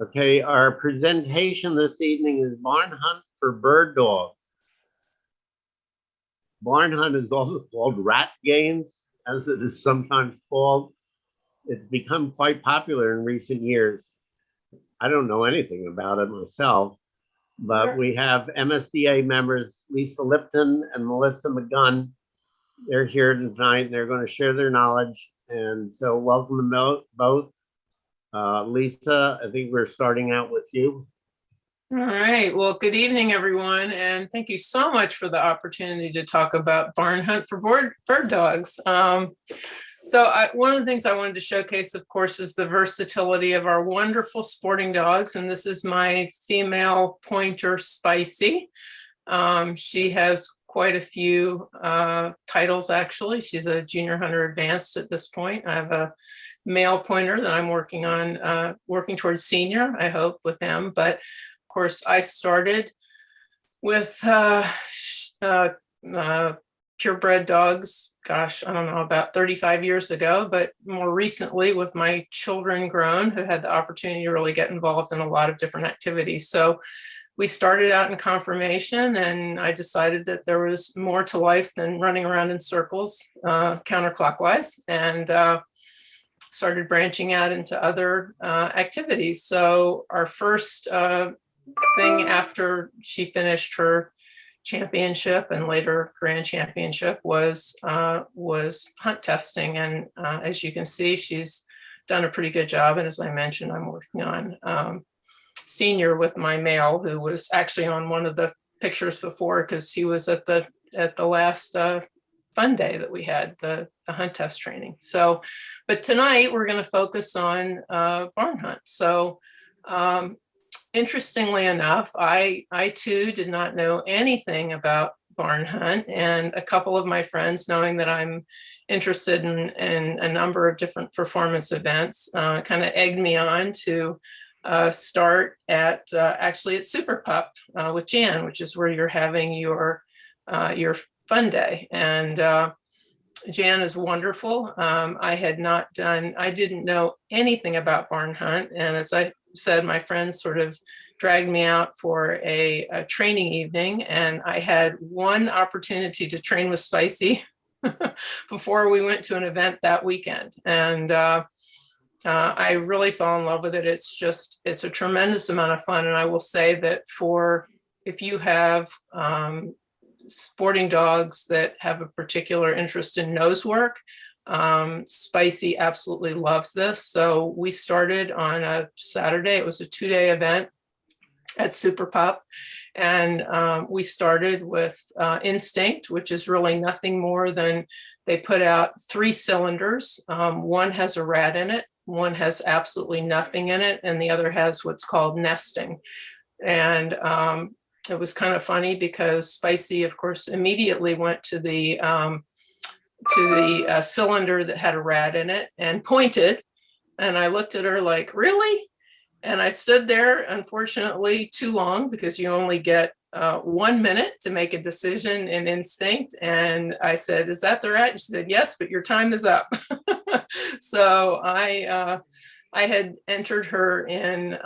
Okay, our presentation this evening is Barn Hunt for Bird Dogs. Barn hunt is also called rat games, as it is sometimes called. It's become quite popular in recent years. I don't know anything about it myself, but we have MSDA members, Lisa Lipton and Melissa McGunn. They're here tonight and they're going to share their knowledge. And so welcome to both. Lisa, I think we're starting out with you. All right. Well, good evening, everyone. And thank you so much for the opportunity to talk about barn hunt for bird dogs. One of the things I wanted to showcase, of course, is the versatility of our wonderful sporting dogs. And this is my female pointer, Spicy. She has quite a few titles, actually. She's a junior hunter advanced at this point. I have a male pointer that I'm working on, working towards senior, I hope, with him. But of course, I started with purebred dogs, gosh, I don't know, about 35 years ago, but more recently with my children grown, who had the opportunity to really get involved in a lot of different activities. So we started out in conformation, and I decided that there was more to life than running around in circles counterclockwise, and started branching out into other activities. So our first thing after she finished her championship and later grand championship was hunt testing. And as you can see, she's done a pretty good job. And as I mentioned, I'm working on senior with my male, who was actually on one of the pictures before, because he was at the last fun day that we had, the hunt test training. So, but tonight we're going to focus on barn hunt. So interestingly enough, I too did not know anything about barn hunt, and a couple of my friends, knowing that I'm interested in a number of different performance events, kind of egged me on to start at actually at Super Pup with Jan, which is where you're having your fun day. And Jan is wonderful. I didn't know anything about barn hunt. And as I said, my friends sort of dragged me out for a training evening, and I had one opportunity to train with Spicy before we went to an event that weekend. And I really fell in love with it. It's a tremendous amount of fun. And I will say that if you have sporting dogs that have a particular interest in nose work, Spicy absolutely loves this. So we started on a Saturday. It was a 2-day event at Super Pup. And we started with Instinct, which is really nothing more than they put out 3 cylinders. One has a rat in it, one has absolutely nothing in it, and the other has what's called nesting. And it was kind of funny because Spicy, of course, immediately went to the cylinder that had a rat in it and pointed. And I looked at her like, really? And I stood there, unfortunately, too long, because you only get 1 minute to make a decision in Instinct. And I said, is that the rat? And she said, yes, but your time is up. So I had entered her in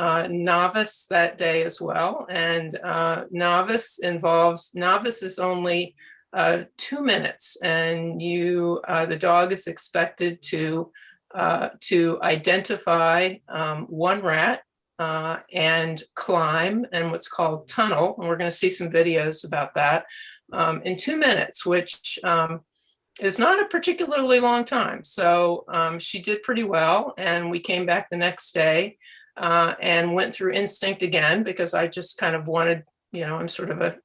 novice that day as well. And novice is only 2 minutes, and the dog is expected to identify one rat and climb and what's called tunnel. And we're going to see some videos about that in 2 minutes, which is not a particularly long time. So she did pretty well. And we came back the next day and went through Instinct again, because I just kind of wanted, I'm sort of a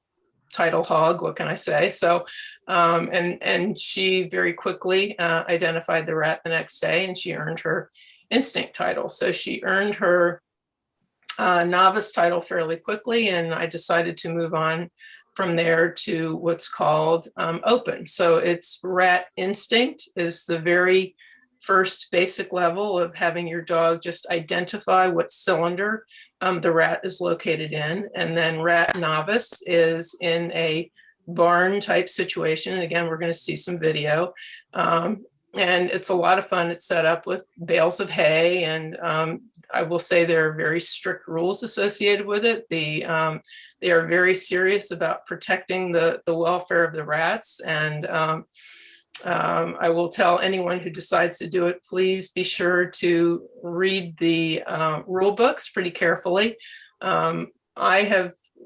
title hog, what can I say? So, and she very quickly identified the rat the next day, and she earned her Instinct title. So she earned her novice title fairly quickly, and I decided to move on from there to what's called open. So it's rat instinct is the very first basic level of having your dog just identify what cylinder the rat is located in. And then rat novice is in a barn type situation. And again, we're going to see some video. and it's a lot of fun. It's set up with bales of hay, and I will say there are very strict rules associated with it. They are very serious about protecting the welfare of the rats, and I will tell anyone who decides to do it, please be sure to read the rule books pretty carefully.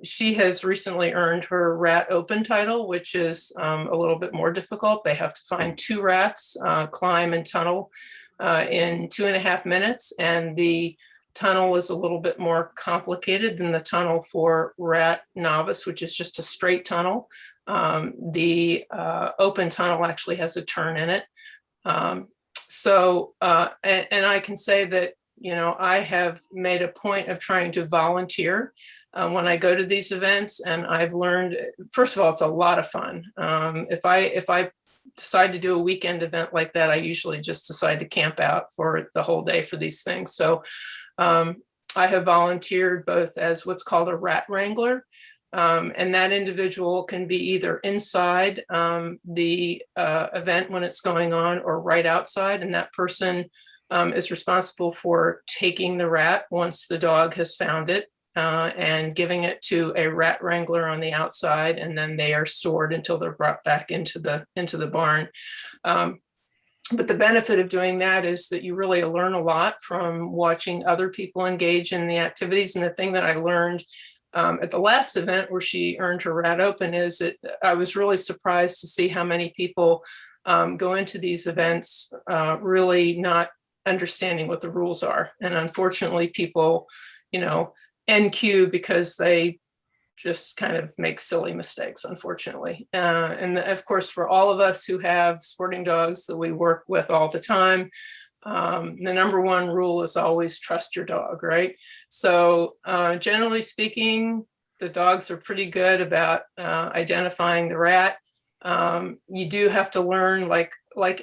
She has recently earned her rat open title, which is a little bit more difficult. They have to find 2 rats, climb and tunnel in 2.5 minutes. And the tunnel is a little bit more complicated than the tunnel for rat novice, which is just a straight tunnel. The open tunnel actually has a turn in it. And I can say that, I have made a point of trying to volunteer when I go to these events, and I've learned, first of all, it's a lot of fun. If I decide to do a weekend event like that, I usually just decide to camp out for the whole day for these things. So I have volunteered both as what's called a rat wrangler, and that individual can be either inside the event when it's going on or right outside, and that person is responsible for taking the rat once the dog has found it, and giving it to a rat wrangler on the outside, and then they are stored until they're brought back into the barn. But the benefit of doing that is that you really learn a lot from watching other people engage in the activities. And the thing that I learned at the last event where she earned her rat open is that I was really surprised to see how many people go into these events really not understanding what the rules are. And unfortunately, people, NQ because they just kind of make silly mistakes, unfortunately. And of course, for all of us who have sporting dogs that we work with all the time, the number one rule is always trust your dog, right? So generally speaking, the dogs are pretty good about identifying the rat. You do have to learn, like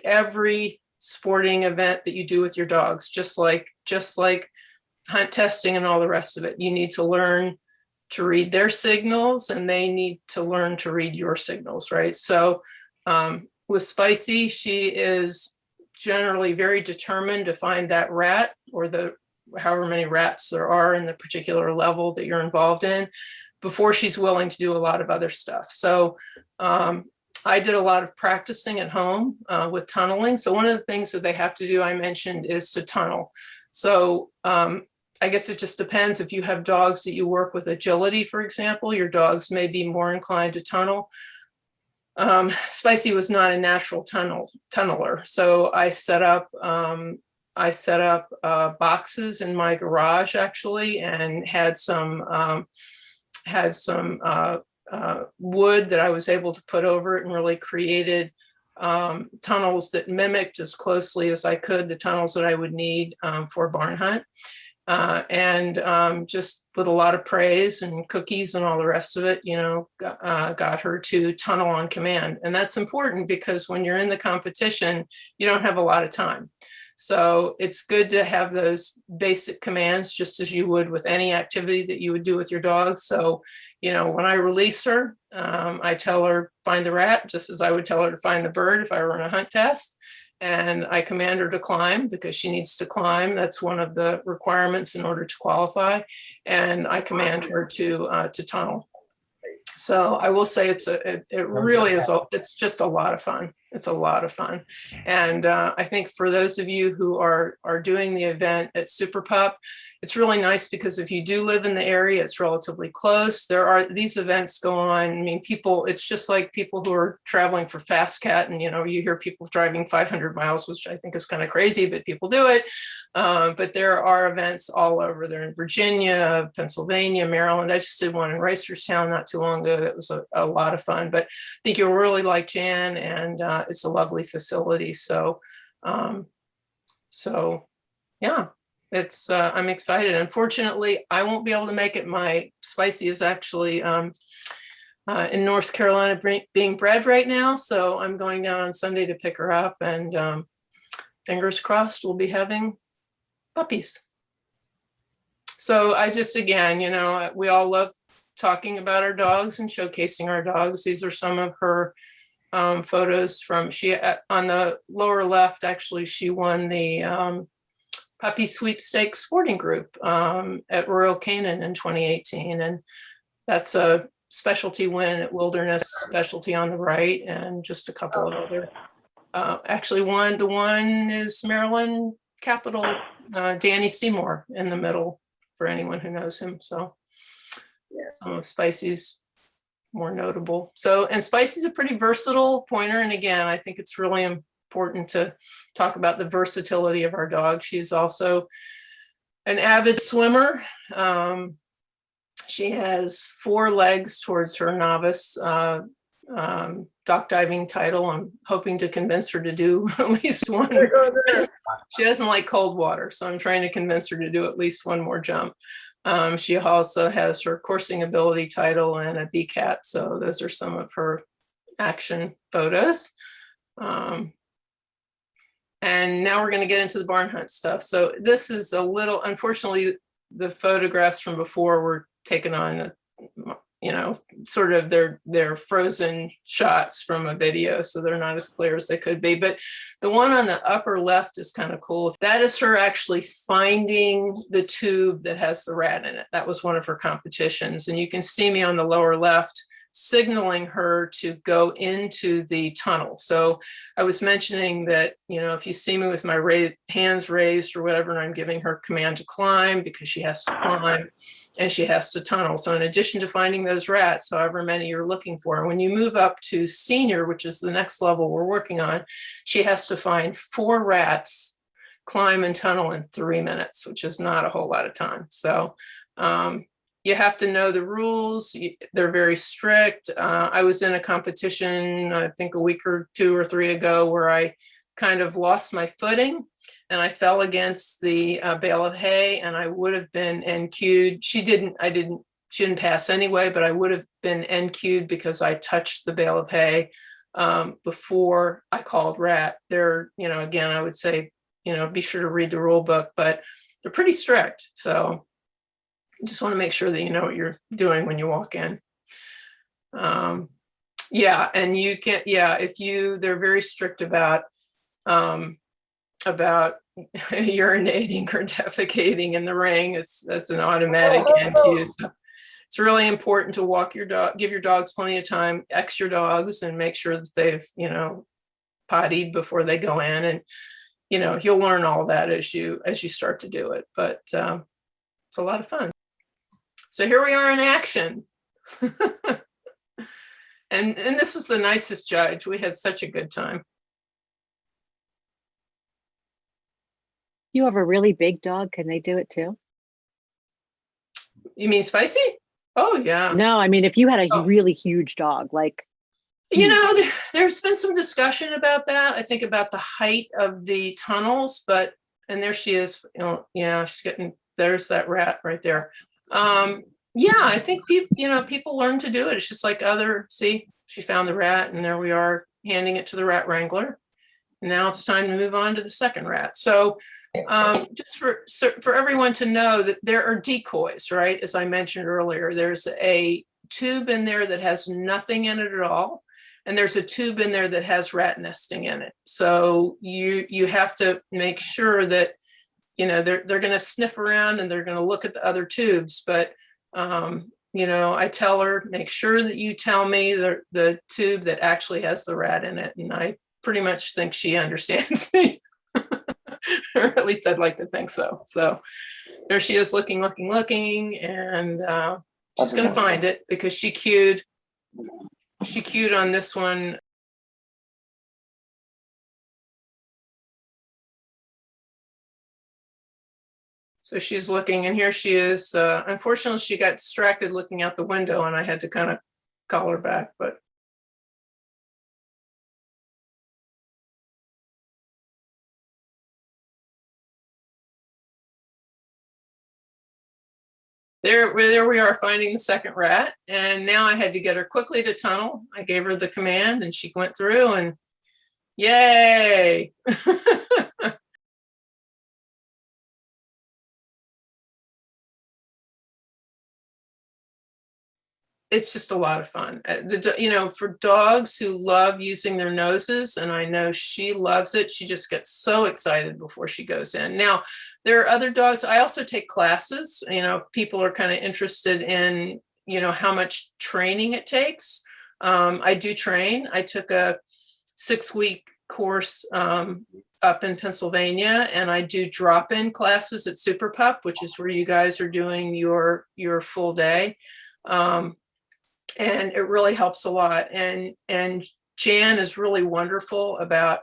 every sporting event that you do with your dogs, just like hunt testing and all the rest of it, you need to learn to read their signals, and they need to learn to read your signals, right? So with Spicy, she is generally very determined to find that rat, or the however many rats there are in the particular level that you're involved in, before she's willing to do a lot of other stuff. So I did a lot of practicing at home with tunneling. So one of the things that they have to do, I mentioned, is to tunnel. So I guess it just depends. If you have dogs that you work with agility, for example, your dogs may be more inclined to tunnel. Spicy was not a natural tunneler. So I set up boxes in my garage, actually, and had some wood that I was able to put over it, and really created tunnels that mimicked as closely as I could the tunnels that I would need for a barn hunt. And just with a lot of praise and cookies and all the rest of it, got her to tunnel on command. And that's important because when you're in the competition, you don't have a lot of time. So it's good to have those basic commands, just as you would with any activity that you would do with your dog. So, when I release her, I tell her, find the rat, just as I would tell her to find the bird if I were in a hunt test. And I command her to climb because she needs to climb. That's one of the requirements in order to qualify. And I command her to tunnel. So I will say it really is, it's just a lot of fun. It's a lot of fun. And I think for those of you who are doing the event at Super Pup, it's really nice because if you do live in the area, it's relatively close. These events go on. I mean, it's just like people who are traveling for Fast Cat, and you hear people driving 500 miles, which I think is kind of crazy, but people do it. But there are events all over. They're in Virginia, Pennsylvania, Maryland. I just did one in Reisterstown not too long ago. That was a lot of fun. But I think you'll really like Jan, and it's a lovely facility. So yeah. I'm excited. Unfortunately, I won't be able to make it. My Spicy is actually in North Carolina being bred right now. So I'm going down on Sunday to pick her up, and fingers crossed we'll be having puppies. So I just, again, we all love talking about our dogs and showcasing our dogs. These are some of her photos from, on the lower left, actually, she won the Puppy Sweepstakes Sporting Group at Royal Canin in 2018. And that's a specialty win at Wilderness Specialty on the right, and just a couple of other. Actually, the one is Maryland Capital, Danny Seymour in the middle, for anyone who knows him. So yeah, some of Spicy's more notable. So, and Spicy's a pretty versatile pointer. And again, I think it's really important to talk about the versatility of our dog. She's also an avid swimmer. She has 4 legs towards her novice dock diving title. I'm hoping to convince her to do at least one. She doesn't like cold water, so I'm trying to convince her to do at least one more jump. She also has her coursing ability title and a BCAT, so those are some of her action photos. And now we're going to get into the barn hunt stuff. So this is a little, unfortunately, the photographs from before were taken on, sort of they're frozen shots from a video, so they're not as clear as they could be. But the one on the upper left is kind of cool. That is her actually finding the tube that has the rat in it. That was one of her competitions. And you can see me on the lower left signaling her to go into the tunnel. So I was mentioning that, if you see me with my hands raised or whatever, and I'm giving her command to climb, because she has to climb and she has to tunnel. So in addition to finding those rats, however many you're looking for, when you move up to senior, which is the next level we're working on, she has to find 4 rats, climb and tunnel in 3 minutes, which is not a whole lot of time. So, you have to know the rules. They're very strict. I was in a competition, I think a week or 2 or 3 ago, where I kind of lost my footing and I fell against the bale of hay, and I would have been NQ'd. She didn't pass anyway, but I would have been NQ'd because I touched the bale of hay before I called rat. Again, I would say, be sure to read the rule book, but they're pretty strict. So just want to make sure that you know what you're doing when you walk in. And you can't, they're very strict about urinating or defecating in the ring. That's an automatic NQ. So it's really important to walk your dog, give your dogs plenty of time, extra dogs, and make sure that they've, pottied before they go in. And, you'll learn all that as you start to do it, but it's a lot of fun. So here we are in action. and this was the nicest judge. We had such a good time. You have a really big dog. Can they do it too? You mean Spicy? Oh, yeah. No, I mean, if you had a really huge dog, like. There's been some discussion about that. I think about the height of the tunnels, and there she is. She's there's that rat right there. I think people learn to do it. It's just like see, she found the rat, and there we are handing it to the rat wrangler. And now it's time to move on to the second rat. So just for everyone to know that there are decoys, right? As I mentioned earlier, there's a tube in there that has nothing in it at all. And there's a tube in there that has rat nesting in it. So you have to make sure that, they're going to sniff around and they're going to look at the other tubes. But, I tell her, make sure that you tell me the tube that actually has the rat in it. And I pretty much think she understands me. Or at least I'd like to think so. So there she is, looking, and she's going to find it because she cued on this one. So she's looking, and here she is. Unfortunately, she got distracted looking out the window, and I had to kind of call her back, but. There we are, finding the second rat. And now I had to get her quickly to tunnel. I gave her the command and she went through, and yay. it's just a lot of fun. For dogs who love using their noses, and I know she loves it, she just gets so excited before she goes in. Now, there are other dogs. I also take classes, if people are kind of interested in, how much training it takes. I do train. I took a 6-week course up in Pennsylvania, and I do drop-in classes at Super Pup, which is where you guys are doing your full day. And it really helps a lot. And Jan is really wonderful about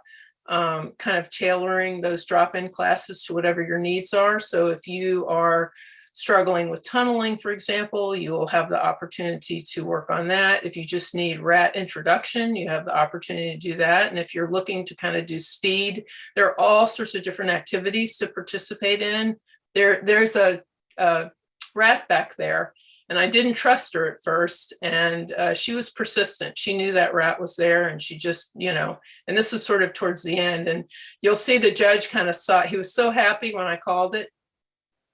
kind of tailoring those drop-in classes to whatever your needs are. So if you are struggling with tunneling, for example, you will have the opportunity to work on that. If you just need rat introduction, you have the opportunity to do that. And if you're looking to kind of do speed, there are all sorts of different activities to participate in. There's a rat back there, and I didn't trust her at first. And she was persistent. She knew that rat was there, and she just, and this was sort of towards the end. And you'll see the judge kind of saw, he was so happy when I called it,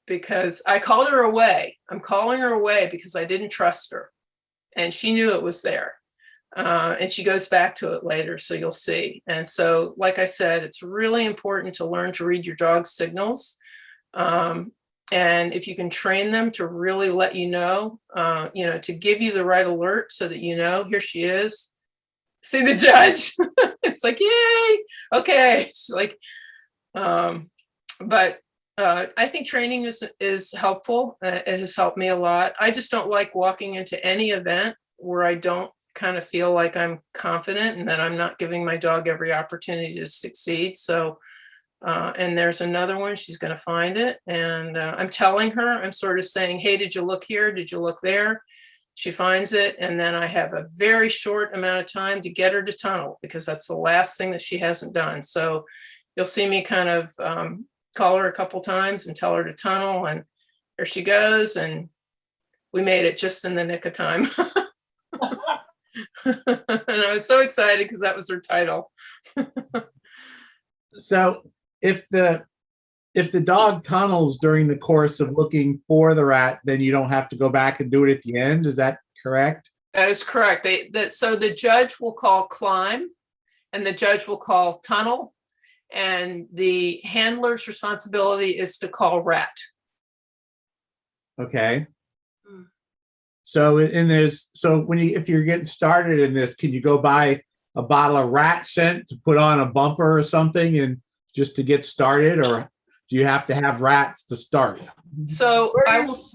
because I called her away. I'm calling her away because I didn't trust her. And she knew it was there. And she goes back to it later, so you'll see. And so, like I said, it's really important to learn to read your dog's signals. And if you can train them to really let you know, to give you the right alert so that here she is. See the judge. It's like, yay, okay. She's like, but I think training is helpful. It has helped me a lot. I just don't like walking into any event where I don't kind of feel like I'm confident and that I'm not giving my dog every opportunity to succeed. So, and there's another one, she's going to find it. And I'm telling her, I'm sort of saying, hey, did you look here? Did you look there? She finds it. And then I have a very short amount of time to get her to tunnel, because that's the last thing that she hasn't done. So you'll see me kind of call her a couple times and tell her to tunnel, and there she goes. And we made it just in the nick of time. And I was so excited because that was her title. So if the dog tunnels during the course of looking for the rat, then you don't have to go back and do it at the end. Is that correct? That is correct. So the judge will call climb, and the judge will call tunnel, and the handler's responsibility is to call rat. Okay. So if you're getting started in this, can you go buy a bottle of rat scent to put on a bumper or something, and just to get started, or do you have to have rats to start? So I will say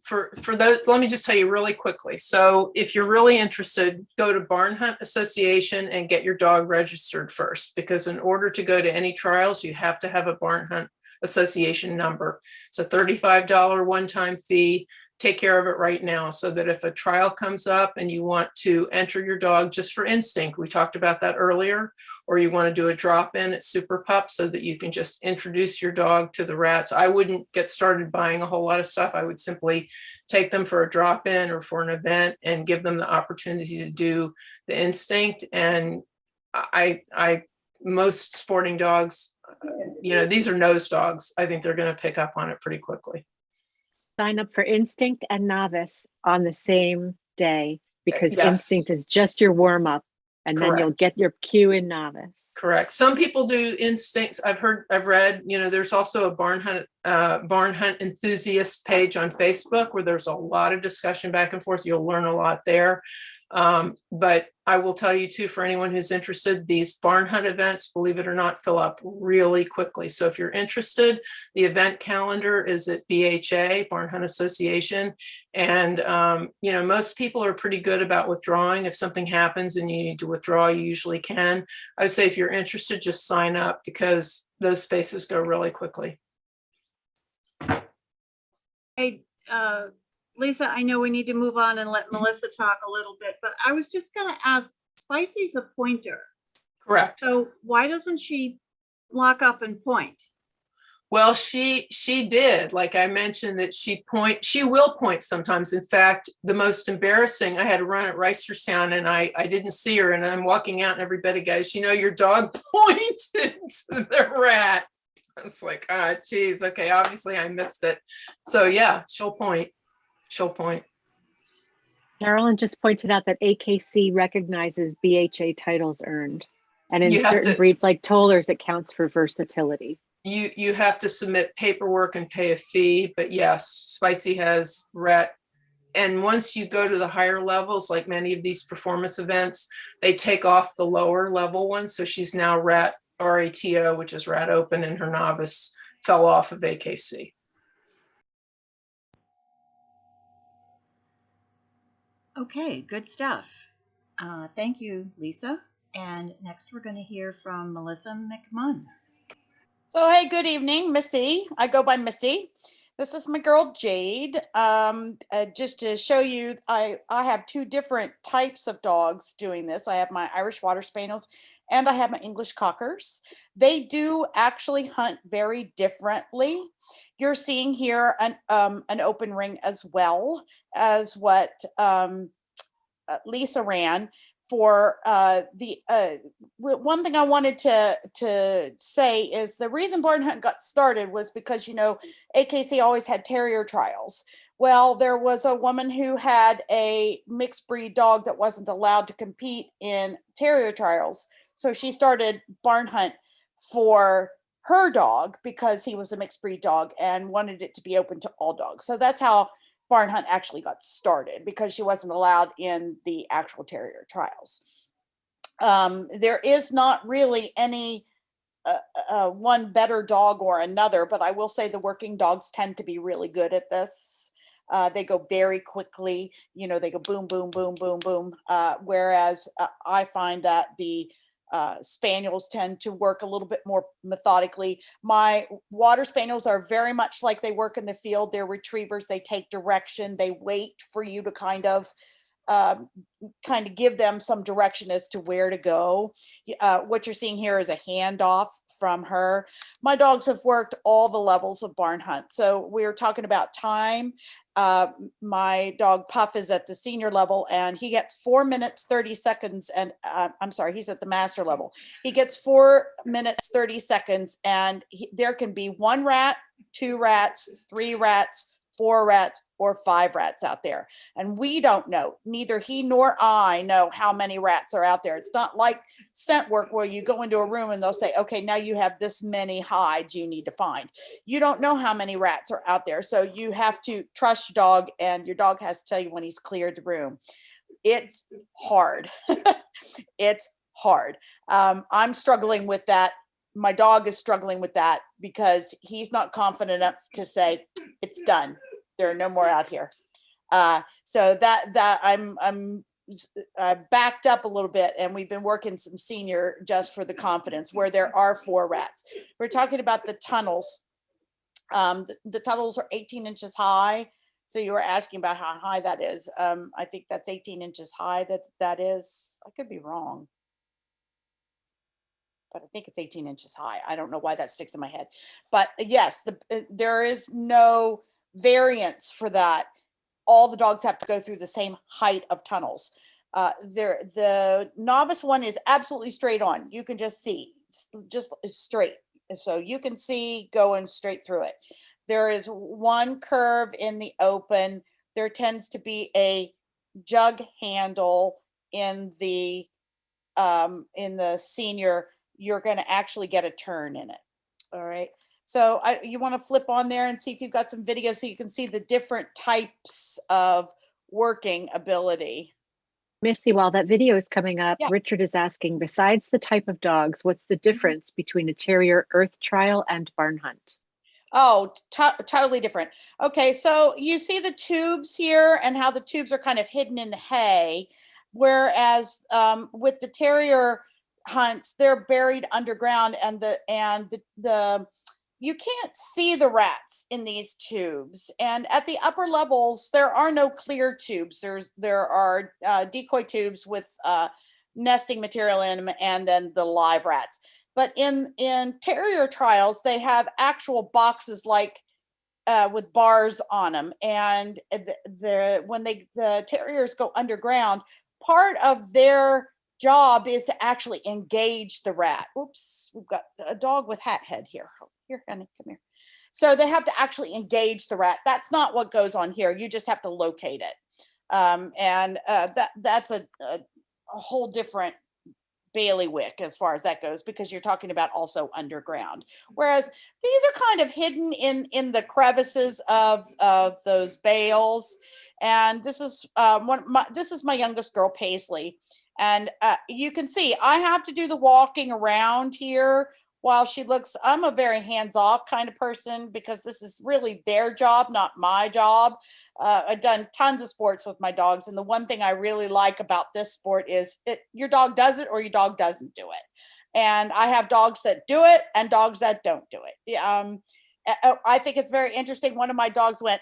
for those, let me just tell you really quickly. So if you're really interested, go to Barn Hunt Association and get your dog registered first, because in order to go to any trials, you have to have a Barn Hunt Association number. It's a $35 one-time fee. Take care of it right now, so that if a trial comes up and you want to enter your dog just for instinct, we talked about that earlier, or you want to do a drop-in at Super Pup so that you can just introduce your dog to the rats. I wouldn't get started buying a whole lot of stuff. I would simply take them for a drop-in or for an event and give them the opportunity to do the instinct. And most sporting dogs, these are nose dogs. I think they're going to pick up on it pretty quickly. Sign up for instinct and novice on the same day, because Yes. instinct is just your warm up, and then you'll Correct. get your cue in novice. Correct. Some people do instincts. I've read, there's also a barn hunt enthusiast page on Facebook where there's a lot of discussion back and forth. You'll learn a lot there. But I will tell you too, for anyone who's interested, these barn hunt events, believe it or not, fill up really quickly. So if you're interested, the event calendar is at BHA, Barn Hunt Association. And, most people are pretty good about withdrawing. If something happens and you need to withdraw, you usually can. I would say if you're interested, just sign up, because those spaces go really quickly. Hey, Lisa, I know we need to move on and let Melissa talk a little bit, but I was just going to ask, Spicy's a pointer. Correct. So why doesn't she lock up and point? Well, she did, like I mentioned, that she will point sometimes. In fact, the most embarrassing, I had to run at Reisterstown and I didn't see her, and I'm walking out and everybody goes, your dog pointed to the rat. I was like, ah, geez, okay, obviously I missed it. So yeah, she'll point. She'll point. Carolyn just pointed out that AKC recognizes BHA titles earned. And in You have certain to, breeds like Tollers, it counts for versatility. you have to submit paperwork and pay a fee, but yes, Spicy has rat. And once you go to the higher levels, like many of these performance events, they take off the lower level ones. So she's now rat RATO, which is rat open, and her novice fell off of AKC. Okay, good stuff. Thank you, Lisa. And next we're going to hear from Melissa McMunn. So, hey, good evening, Missy. I go by Missy. This is my girl Jade. Just to show you, I have two different types of dogs doing this. I have my Irish Water Spaniels and I have my English Cockers. They do actually hunt very differently. You're seeing here an open ring as well as what Lisa ran. For one thing I wanted to say is the reason barn hunt got started was because, you know, AKC always had terrier trials. Well, there was a woman who had a mixed breed dog that wasn't allowed to compete in terrier trials. So she started barn hunt for her dog because he was a mixed breed dog and wanted it to be open to all dogs. So that's how barn hunt actually got started, because she wasn't allowed in the actual terrier trials. There is not really any one better dog or another, but I will say the working dogs tend to be really good at this. They go very quickly, you know, they go boom, boom, boom, boom, boom. Whereas I find that the spaniels tend to work a little bit more methodically. My water spaniels are very much like they work in the field. They're retrievers. They take direction. They wait for you to kind of give them some direction as to where to go. What you're seeing here is a handoff from her. My dogs have worked all the levels of barn hunt. So we're talking about time. My dog Puff is at the senior level and he gets 4 minutes, 30 seconds. And I'm sorry, he's at the master level. He gets 4 minutes, 30 seconds. And there can be 1 rat, 2 rats, 3 rats, 4 rats, or 5 rats out there. And we don't know, neither he nor I know how many rats are out there. It's not like scent work where you go into a room and they'll say, okay, now you have this many hides you need to find. You don't know how many rats are out there. So you have to trust your dog, and your dog has to tell you when he's cleared the room. It's hard. It's hard. I'm struggling with that. My dog is struggling with that because he's not confident enough to say it's done. There are no more out here. So that I'm backed up a little bit, and we've been working some senior just for the confidence where there are 4 rats. We're talking about the tunnels. The tunnels are 18 inches high. So you were asking about how high that is. I think that's 18 inches high. That is, I could be wrong, but I think it's 18 inches high. I don't know why that sticks in my head, but yes, there is no variance for that. All the dogs have to go through the same height of tunnels. The novice one is absolutely straight on. You can just see, just straight. So you can see going straight through it. There is one curve in the open. There tends to be a jug handle in the senior. You're going to actually get a turn in it. All right. So you want to flip on there and see if you've got some video so you can see the different types of working ability. Missy, while that video is coming up, Yeah. Richard is asking, besides the type of dogs, what's the difference between a terrier earth trial and barn hunt? Oh, totally different. Okay, so you see the tubes here and how the tubes are kind of hidden in the hay, whereas with the terrier hunts, they're buried underground, and the you can't see the rats in these tubes. And at the upper levels, there are no clear tubes. There are decoy tubes with nesting material in them, and then the live rats. But in terrier trials, they have actual boxes like with bars on them. And when the terriers go underground, part of their job is to actually engage the rat. Oops, we've got a dog with hat head here. here, honey, come here. So they have to actually engage the rat. That's not what goes on here. You just have to locate it. That's a whole different bailiwick as far as that goes, because you're talking about also underground. Whereas these are kind of hidden in the crevices of those bales. And this is this is my youngest girl, Paisley. And you can see I have to do the walking around here while she looks. I'm a very hands-off kind of person because this is really their job, not my job. I've done tons of sports with my dogs, and the one thing I really like about this sport is your dog does it or your dog doesn't do it. And I have dogs that do it and dogs that don't do it. I think it's very interesting. One of my dogs went,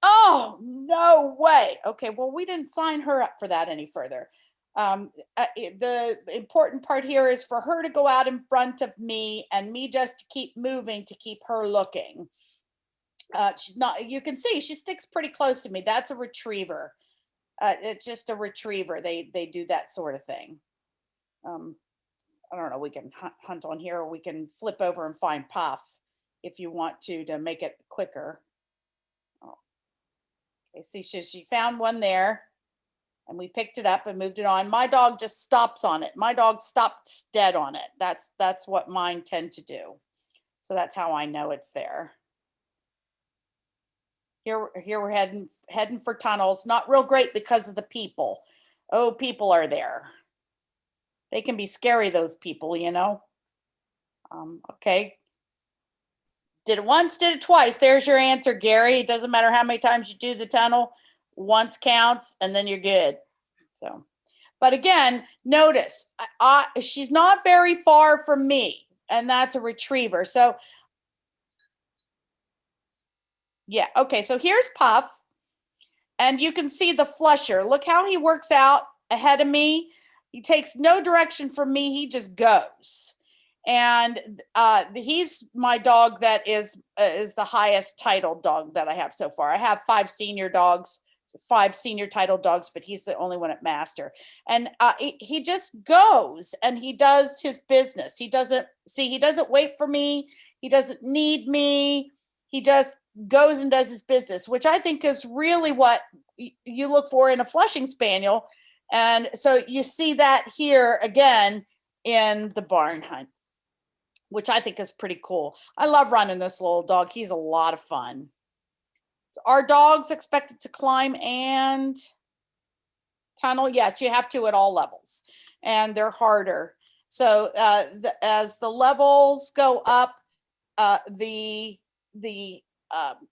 "Oh, no way." Okay, well, we didn't sign her up for that any further. The important part here is for her to go out in front of me and me just to keep moving to keep her looking. She's not, you can see she sticks pretty close to me. That's a retriever. It's just a retriever. They do that sort of thing. I don't know, we can hunt on here, or we can flip over and find Puff if you want to make it quicker. Oh. Okay, see, she found one there. And we picked it up and moved it on. My dog just stops on it. My dog stops dead on it. That's what mine tend to do. So that's how I know it's there. Here we're heading for tunnels. Not real great because of the people. Oh, people are there. They can be scary, those people, you know. Okay. Did it once, did it twice. There's your answer, Gary. It doesn't matter how many times you do the tunnel. Once counts and then you're good. So, but again, notice she's not very far from me, and that's a retriever. So yeah, okay, so here's Puff, and you can see the flusher. Look how he works out ahead of me. He takes no direction from me. He just goes. And he's my dog that is the highest titled dog that I have so far. I have 5 senior dogs. 5 senior title dogs, but he's the only one at master. And he just goes and he does his business. He doesn't wait for me. He doesn't need me. He just goes and does his business, which I think is really what you look for in a Flushing Spaniel. And so you see that here again in the barn hunt, which I think is pretty cool. I love running this little dog. He's a lot of fun. So are dogs expected to climb and tunnel? Yes, you have to at all levels, and they're harder. So as the levels go up, the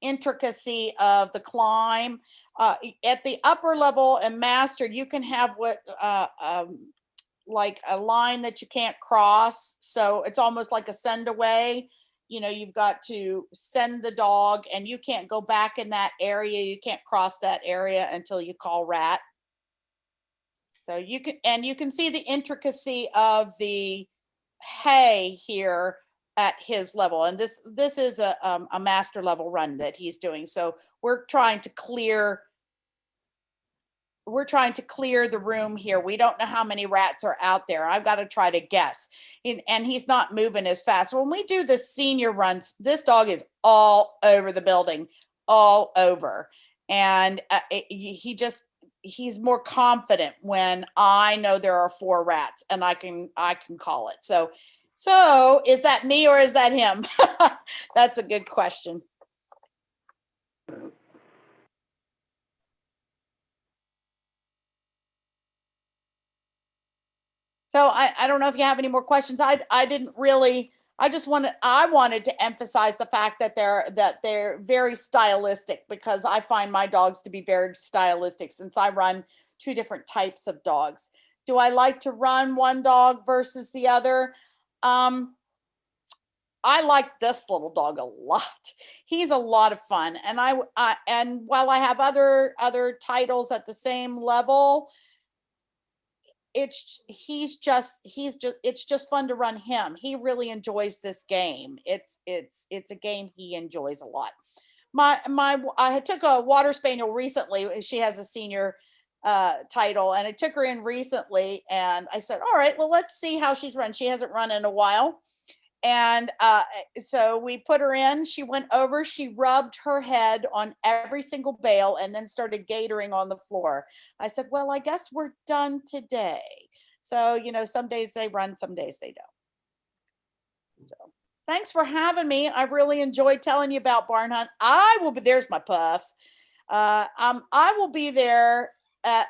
intricacy of the climb at the upper level and master, you can have what like a line that you can't cross. So it's almost like a send away. You know, you've got to send the dog and you can't go back in that area. You can't cross that area until you call rat. So you can see the intricacy of the hay here at his level. And this is a master level run that he's doing. So we're trying to clear the room here. We don't know how many rats are out there. I've got to try to guess. And he's not moving as fast. When we do the senior runs, this dog is all over the building, all over. And he's more confident when I know there are 4 rats and I can call it. So is that me or is that him? That's a good question. So I don't know if you have any more questions. I wanted to emphasize the fact that they're very stylistic, because I find my dogs to be very stylistic since I run 2 different types of dogs. Do I like to run one dog versus the other? I like this little dog a lot. He's a lot of fun. And and while I have other titles at the same level, it's just fun to run him. He really enjoys this game. It's a game he enjoys a lot. I took a water spaniel recently. She has a senior title, and I took her in recently, and I said, all right, well, let's see how she's run. She hasn't run in a while. And so we put her in. She went over, she rubbed her head on every single bale and then started gatoring on the floor. I said, well, I guess we're done today. So, you know, some days they run, some days they don't. So thanks for having me. I really enjoyed telling you about Barn Hunt. I will be, there's my puff. I will be there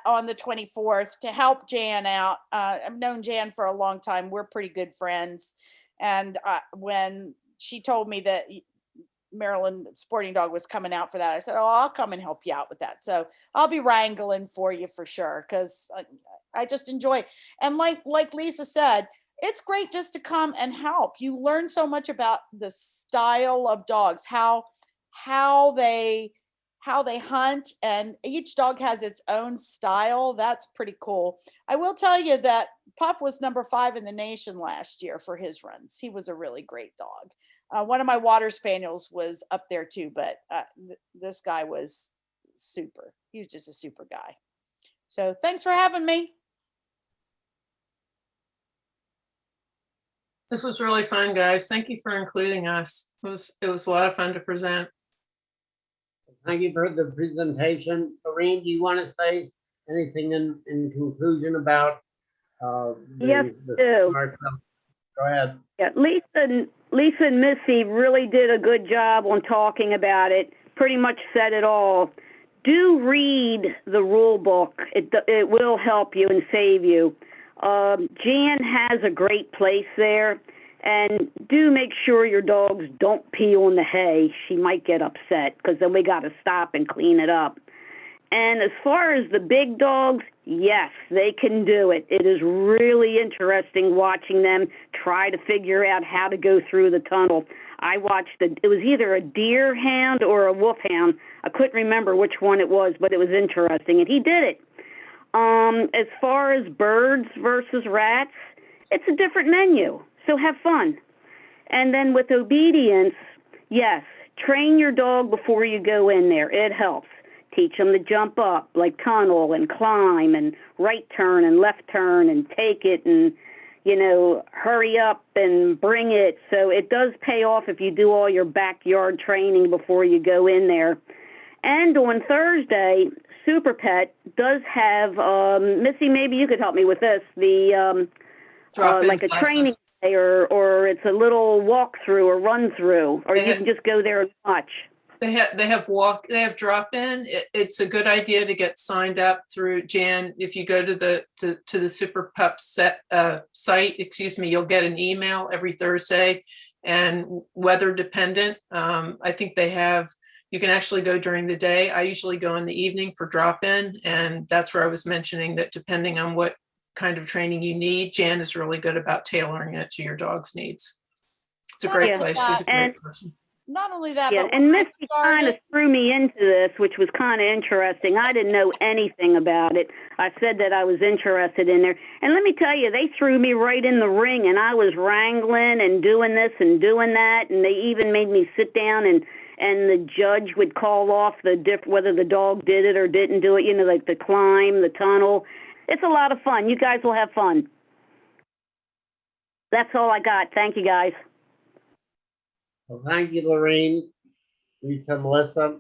on the 24th to help Jan out. I've known Jan for a long time. We're pretty good friends. And when she told me that Maryland Sporting Dog was coming out for that, I said, oh, I'll come and help you out with that. So I'll be wrangling for you for sure, because I just enjoy. And like Lisa said, it's great just to come and help. You learn so much about the style of dogs, how they hunt, and each dog has its own style. That's pretty cool. I will tell you that Puff was number 5 in the nation last year for his runs. He was a really great dog. One of my water spaniels was up there too, but this guy was super. He was just a super guy. So thanks for having me. This was really fun, guys. Thank you for including us. It was a lot of fun to present. Thank you for the presentation. Lorraine, do you want to say anything in conclusion about Yes, the do. smart stuff? Go ahead. Yeah, Lisa and Missy really did a good job on talking about it. Pretty much said it all. Do read the rule book. It will help you and save you. Jan has a great place there, and do make sure your dogs don't pee on the hay. She might get upset, because then we got to stop and clean it up. And as far as the big dogs, yes, they can do it. It is really interesting watching them try to figure out how to go through the tunnel. I watched it was either a deer hound or a wolf hound. I couldn't remember which one it was, but it was interesting, and he did it. As far as birds versus rats, it's a different menu, so have fun. And then with obedience, yes, train your dog before you go in there. It helps. Teach them to jump up, like tunnel and climb and right turn and left turn and take it and, you know, hurry up and bring it. So it does pay off if you do all your backyard training before you go in there. And on Thursday, Super Pet does have, Missy, maybe you could help me with this, the like a training day, or it's a little walkthrough or run through, or you can just go there and watch. They have drop in. It's a good idea to get signed up through Jan. If you go to the Super Pup site, you'll get an email every Thursday, and weather dependent. I think you can actually go during the day. I usually go in the evening for drop in, and that's where I was mentioning that depending on what kind of training you need, Jan is really good about tailoring it to your dog's needs. It's a great place. She's a great person. Not only that, Yeah, but and Missy kind of threw me into this, which was kind of interesting. I didn't know anything about it. I said that I was interested in there. And let me tell you, they threw me right in the ring, and I was wrangling and doing this and doing that, and they even made me sit down, and the judge would call off whether the dog did it or didn't do it, you know, like the climb, the tunnel. It's a lot of fun. You guys will have fun. That's all I got. Thank you, guys. Well, thank you, Lorraine, Lisa, Melissa.